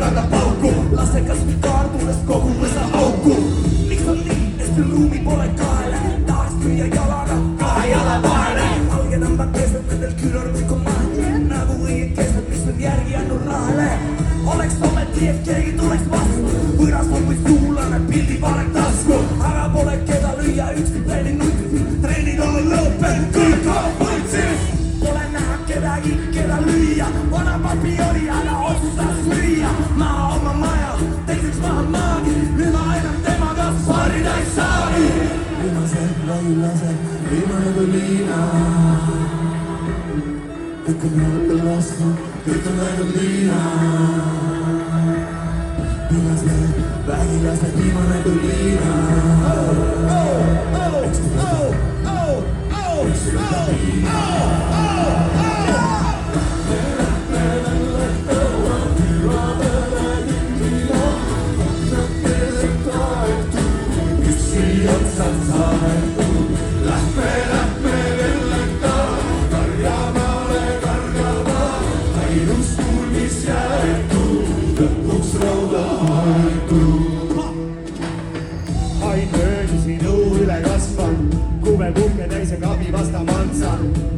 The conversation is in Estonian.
kannab pauku. Lase kasvõi kaardudes kogu mõsa auku. Miks on nii, et küll ruumi pole kaele? Tahaks lüüa jalaga kahe jala vahele. Valgenambad keesed nendel küünal kõik on mahe. Nagu õied keesed, mis veel järgi andnud rahale. Oleks ometi, et keegi tuleks vastu. Võõras on või suulane, pildi panek tasku. Aga pole keda lüüa, ükski treeni nutis. Treenid on lõppenud, kõik on võtsis. Pole näha kedagi, keda lüüa. Vana papi oli, aga otsustas lüüa. Maha oma maja, teiseks maha maagi. Nüüd ma enam temaga svarrida ei saagi. Viimased laiulased, viimane kui liina. Kõik on jalga lastud, kõik on läinud liina. Viimased vägilased, viimane kui liina. Üks võtab liina. Hain möödi sinu üle kasvan, kuve puhke täise kabi vasta mantsan.